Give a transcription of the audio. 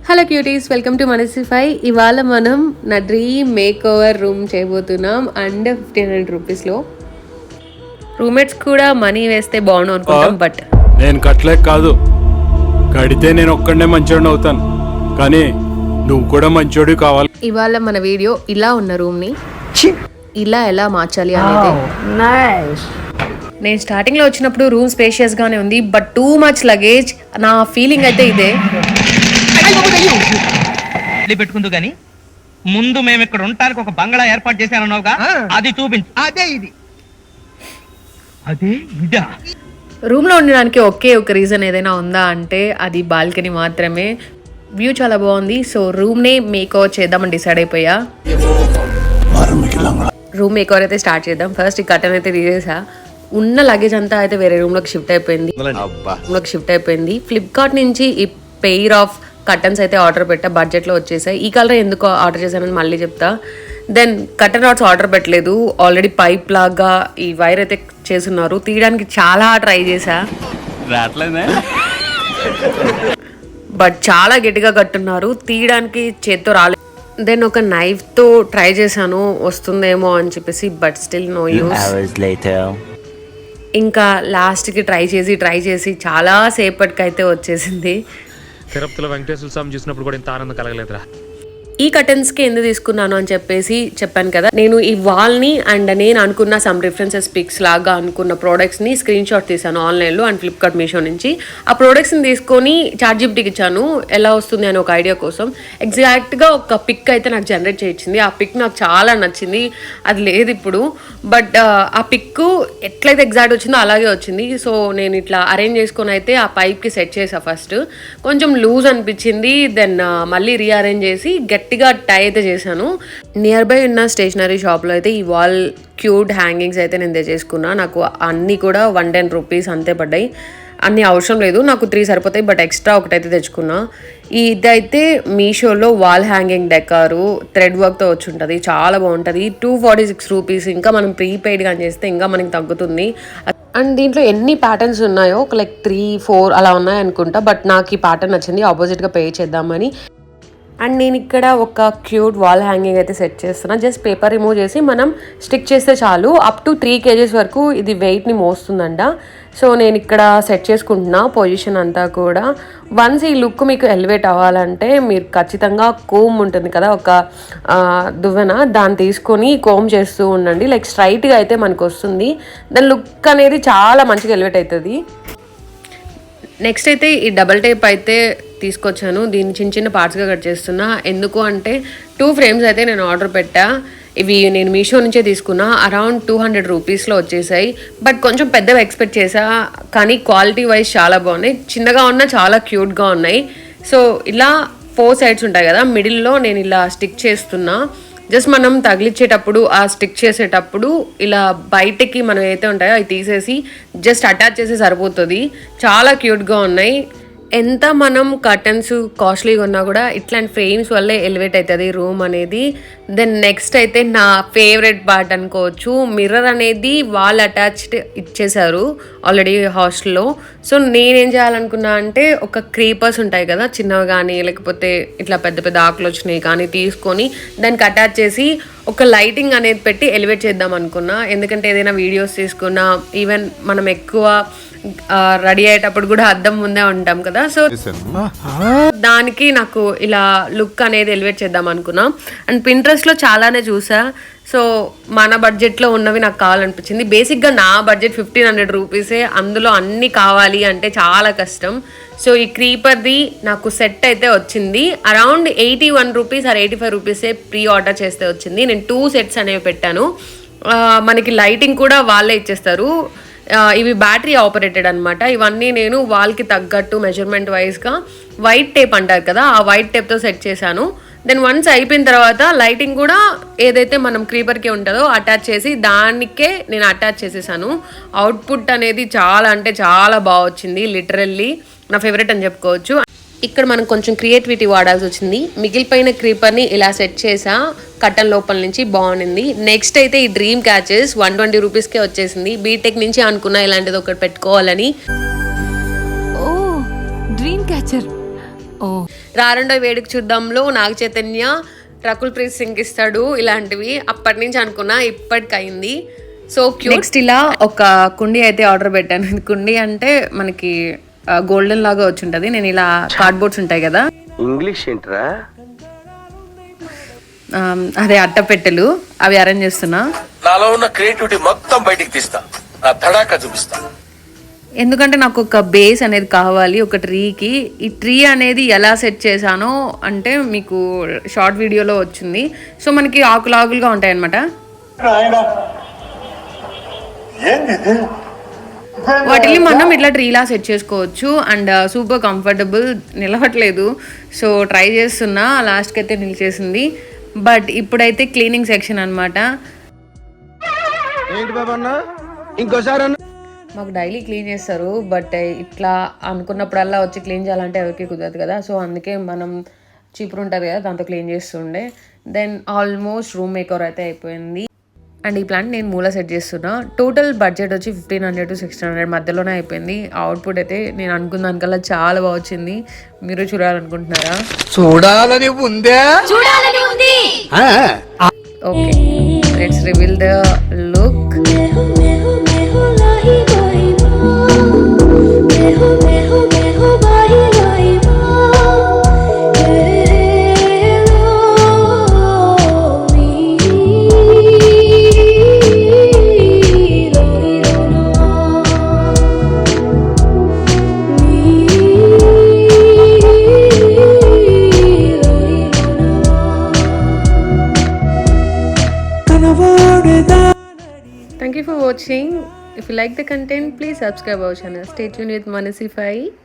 Hello cuties, welcome to Manasify. ఇవాళ మనం నా డ్రీమ్ మేక్ ఓవర్ రూమ్ చేయబోతున్నాం అండ్ 1500 రూపీస్లో. రూమ్మేట్స్ కూడా మనీ వేస్తే బాగుండు అనుకుంటాం, బట్ నేను కట్టలేక కాదు, కడితే నేను ఒక్కడే మంచోడిని అవుతాను, కానీ నువ్వు కూడా మంచోడి కావాలి. ఇవాళ మన వీడియో ఇలా ఉన్న రూమ్ని ఇలా ఎలా మార్చాలి అనేది. నేను స్టార్టింగ్లో వచ్చినప్పుడు రూమ్ స్పేషియస్గానే ఉంది, బట్ టూ మచ్ లగేజ్. నా ఫీలింగ్ అయితే ఇదే. పెట్టుకుందు గాని ముందు మేము ఇక్కడ ఉండటానికి ఒక బంగ్లా ఏర్పాటు చేశానన్నావుగా, అది చూపించు. అదే ఇది, అదే ఇదా. రూమ్లో ఉండడానికి ఒకే ఒక రీజన్ ఏదైనా ఉందా అంటే అది బాల్కనీ మాత్రమే. వ్యూ చాలా బాగుంది, సో రూమ్నే మేక్ ఓవర్ చేద్దామని డిసైడ్ అయిపోయా. రూమ్ మేక్ ఓవర్ అయితే స్టార్ట్ చేద్దాం. ఫస్ట్ ఈ కర్టన్ అయితే తీసేసా. ఉన్న లగేజ్ అంతా అయితే వేరే రూమ్లోకి షిఫ్ట్ అయిపోయింది. ఫ్లిప్కార్ట్ నుంచి ఈ పెయిర్ ఆఫ్ కర్టన్స్ అయితే ఆర్డర్ పెట్టా, బడ్జెట్లో వచ్చేసాయి. ఈ కలర్ ఎందుకు ఆర్డర్ చేశానని మళ్ళీ చెప్తా. దెన్ కర్టన్ రాడ్స్ ఆర్డర్ పెట్టలేదు, ఆల్రెడీ పైప్ లాగా ఈ వైర్ అయితే చేస్తున్నారు. తీయడానికి చాలా ట్రై చేశా, బట్ చాలా గట్టిగా కట్టున్నారు, తీయడానికి చేత్తో రాలేదు. దెన్ ఒక నైఫ్తో ట్రై చేశాను, వస్తుందేమో అని చెప్పేసి, బట్ స్టిల్ నో యూస్. ఇంకా లాస్ట్కి ట్రై చేసి చాలా సేపటికైతే వచ్చేసింది. తిరుపతిలో వెంకటేశ్వర స్వామి చూసినప్పుడు కూడా ఇంత ఆనందం కలగలేదురా. ఈ కర్టన్స్కి ఎందుకు తీసుకున్నాను అని చెప్పేసి చెప్పాను కదా. నేను ఈ వాల్ని అండ్ నేను అనుకున్న సమ్ రిఫరెన్సెస్ పిక్స్ లాగా అనుకున్న ప్రోడక్ట్స్ని స్క్రీన్ షాట్ తీసాను ఆన్లైన్లో అండ్ ఫ్లిప్కార్ట్ మీషో నుంచి. ఆ ప్రోడక్ట్స్ని తీసుకొని చాట్‌జిపిటికి ఇచ్చాను ఎలా వస్తుంది అని ఒక ఐడియా కోసం. ఎగ్జాక్ట్గా ఒక పిక్ అయితే నాకు జనరేట్ చేయించింది. ఆ పిక్ నాకు చాలా నచ్చింది. అది లేదు ఇప్పుడు, బట్ ఆ పిక్ ఎట్లయితే ఎగ్జాక్ట్ వచ్చిందో అలాగే వచ్చింది. సో నేను ఇట్లా అరేంజ్ చేసుకొని అయితే ఆ పైప్కి సెట్ చేసా. ఫస్ట్ కొంచెం లూజ్ అనిపించింది, దెన్ మళ్ళీ రీఅరేంజ్ చేసి గట్టిగా టై అయితే చేశాను. నియర్ బై ఉన్న స్టేషనరీ షాప్లో అయితే ఈ వాల్ క్యూట్ హ్యాంగింగ్స్ అయితే నేను తెచ్చేసుకున్నా. నాకు అన్నీ కూడా 110 రూపీస్ అంతే పడ్డాయి. అన్నీ అవసరం లేదు, నాకు 3 సరిపోతాయి, బట్ ఎక్స్ట్రా ఒకటైతే తెచ్చుకున్నా. ఇదైతే మీషోలో వాల్ హ్యాంగింగ్ డెకారు థ్రెడ్ వర్క్తో వచ్చి ఉంటుంది, చాలా బాగుంటుంది. 246 రూపీస్. ఇంకా మనం ప్రీపెయిడ్గా చేస్తే ఇంకా మనకి తగ్గుతుంది. అండ్ దీంట్లో ఎన్ని ప్యాటర్న్స్ ఉన్నాయో ఒక లైక్ 3-4 అలా ఉన్నాయి అనుకుంటా, బట్ నాకు ఈ ప్యాటర్న్ నచ్చింది, ఆపోజిట్గా పే చేద్దామని. అండ్ నేను ఇక్కడ ఒక క్యూట్ వాల్ హ్యాంగింగ్ అయితే సెట్ చేస్తున్నా. జస్ట్ పేపర్ రిమూవ్ చేసి మనం స్టిక్ చేస్తే చాలు. అప్ టు 3 kgs వరకు ఇది వెయిట్ని మోస్తుందంట. సో నేను ఇక్కడ సెట్ చేసుకుంటున్నా పొజిషన్ అంతా కూడా. వన్స్ ఈ లుక్ మీకు ఎలివేట్ అవ్వాలంటే మీరు ఖచ్చితంగా కోమ్ ఉంటుంది కదా, ఒక దువ్వెన, దాన్ని తీసుకొని కోమ్ చేస్తూ ఉండండి. లైక్ స్ట్రైట్గా అయితే మనకు వస్తుంది. దాని లుక్ అనేది చాలా మంచిగా ఎలివేట్ అవుతుంది. నెక్స్ట్ అయితే ఈ డబల్ టేప్ అయితే తీసుకొచ్చాను. దీన్ని చిన్న చిన్న పార్ట్స్గా కట్ చేస్తున్నా. ఎందుకు అంటే 2 ఫ్రేమ్స్ అయితే నేను ఆర్డర్ పెట్టా. ఇవి నేను మీషో నుంచే తీసుకున్నా. అరౌండ్ 200 రూపీస్లో వచ్చేసాయి, బట్ కొంచెం పెద్దగా ఎక్స్పెక్ట్ చేసా, కానీ క్వాలిటీ వైజ్ చాలా బాగున్నాయి. చిన్నగా ఉన్నా చాలా క్యూట్గా ఉన్నాయి. సో ఇలా 4 సైడ్స్ ఉంటాయి కదా, మిడిల్లో నేను ఇలా స్టిక్ చేస్తున్నా. జస్ట్ మనం తగిలిచ్చేటప్పుడు ఆ స్టిక్ చేసేటప్పుడు ఇలా బయటకి మనం ఏదైతే ఉంటాయో అవి తీసేసి జస్ట్ అటాచ్ చేసి సరిపోతుంది. చాలా క్యూట్గా ఉన్నాయి. ఎంత మనం కర్టన్స్ కాస్ట్లీగా ఉన్నా కూడా ఇట్లాంటి ఫ్రేమ్స్ వల్లే ఎలివేట్ అవుతుంది రూమ్ అనేది. దెన్ నెక్స్ట్ అయితే నా ఫేవరెట్ పార్ట్ అనుకోవచ్చు, మిర్రర్ అనేది వాల్ అటాచ్డ్ ఇచ్చేసారు ఆల్రెడీ హాస్టల్లో. సో నేనేం చేయాలనుకున్నా అంటే ఒక క్రీపర్స్ ఉంటాయి కదా చిన్నవి కానీ, లేకపోతే ఇట్లా పెద్ద పెద్ద ఆకులు వచ్చినాయి కానీ తీసుకొని దానికి అటాచ్ చేసి ఒక లైటింగ్ అనేది పెట్టి ఎలివేట్ చేద్దాం అనుకున్నా. ఎందుకంటే ఏదైనా వీడియోస్ తీసుకున్నా, ఈవెన్ మనం ఎక్కువ రెడీ అయ్యేటప్పుడు కూడా అద్దం ముందే ఉంటాం కదా, సో దానికి నాకు ఇలా లుక్ అనేది ఎలివేట్ చేద్దాం అనుకున్నా. అండ్ పింట్రెస్ట్లో చాలానే చూసా, సో మన బడ్జెట్లో ఉన్నవి నాకు కావాలనిపించింది. బేసిక్గా నా బడ్జెట్ 1500 రూపీసే, అందులో అన్నీ కావాలి అంటే చాలా కష్టం. సో ఈ క్రీపర్ది నాకు సెట్ అయితే వచ్చింది. అరౌండ్ 81 రూపీస్ ఆర్ 85 రూపీసే ప్రీ ఆర్డర్ చేస్తే వచ్చింది. నేను 2 సెట్స్ అనేవి పెట్టాను. మనకి లైటింగ్ కూడా వాళ్ళే ఇచ్చేస్తారు. ఇవి బ్యాటరీ ఆపరేటెడ్ అనమాట. ఇవన్నీ నేను వాల్కి తగ్గట్టు మెజర్మెంట్ వైజ్గా వైట్ టేప్ అంటారు కదా, ఆ వైట్ టేప్తో సెట్ చేశాను. దెన్ వన్స్ అయిపోయిన తర్వాత లైటింగ్ కూడా ఏదైతే మనం క్రీపర్కి ఉంటుందో అటాచ్ చేసి దానికే నేను అటాచ్ చేసేసాను. అవుట్పుట్ అనేది చాలా అంటే చాలా బాగా వచ్చింది. లిటరల్లీ నా ఫేవరెట్ అని చెప్పుకోవచ్చు. ఇక్కడ మనం కొంచెం క్రియేటివిటీ వాడాల్సి వచ్చింది. మిగిలిపోయిన క్రీపర్ని ఇలా సెట్ చేసా, కట్టన్ లోపల నుంచి బాగుంది. నెక్స్ట్ అయితే ఈ డ్రీమ్ క్యాచెస్ 120 రూపీస్కే వచ్చేసింది. బీటెక్ నుంచి అనుకున్నా ఇలాంటిది ఒకటి పెట్టుకోవాలని. Dream catcher. రారండో వేడుక చూద్దాంలో నాగ చైతన్య రకుల్ ప్రీత్ సింగ్ ఇస్తాడు ఇలాంటివి అప్పటి నుంచి అనుకున్నా ఇప్పటికయింది. సో నెక్స్ట్ ఇలా ఒక కుండీ అయితే ఆర్డర్ పెట్టాను. ఇది కుండీ అంటే మనకి గోల్డెన్ లాగా వచ్చి ఉంటుంది. నేను ఇలా కార్డ్బోర్డ్స్ ఉంటాయి కదా, ఇంగ్లీష్ ఏంట్రా, అదే అట్టపెట్టెలు, అవి అరేంజ్ చేస్తున్నా. నాలో ఉన్న క్రియేటివిటీ మొత్తం బయటికి తీస్తా, నా తడాకా చూపిస్తా. ఎందుకంటే నాకు ఒక బేస్ అనేది కావాలి ఒక ట్రీకి. ఈ ట్రీ అనేది ఎలా సెట్ చేశానో అంటే మీకు షార్ట్ వీడియోలో వచ్చింది. సో మనకి ఆకులుగా ఉంటాయి అన్నమాట. వాటిని మనం ఇట్లా ట్రీలా సెట్ చేసుకోవచ్చు అండ్ సూపర్ కంఫర్టబుల్. నిలవట్లేదు, సో ట్రై చేస్తున్నా, లాస్ట్కి అయితే నిలిచేసింది. బట్ ఇప్పుడైతే క్లీనింగ్ సెక్షన్ అనమాట. మాకు డైలీ క్లీన్ చేస్తారు, బట్ ఇట్లా అనుకున్నప్పుడల్లా వచ్చి క్లీన్ చేయాలంటే ఎవరికి కుదరదు కదా. సో అందుకే మనం చీపురు ఉంటుంది కదా, దాంతో క్లీన్ చేస్తుండే. దెన్ ఆల్మోస్ట్ రూమ్ మేకర్ అయితే అయిపోయింది. అండ్ ఈ ప్లాంట్ నేను మూల సెట్ చేస్తున్నా. టోటల్ బడ్జెట్ వచ్చి 1500 to 1600 మధ్యలోనే అయిపోయింది. అవుట్పుట్ అయితే నేను అనుకున్న దానికల్లా చాలా బాగా వచ్చింది. మీరు చూడాలనుకుంటున్నారా? చూడాలని ఉందే. Okay, let's reveal the look. Thank you for watching. If you like the content, please subscribe our channel. Stay tuned with Manasi 5.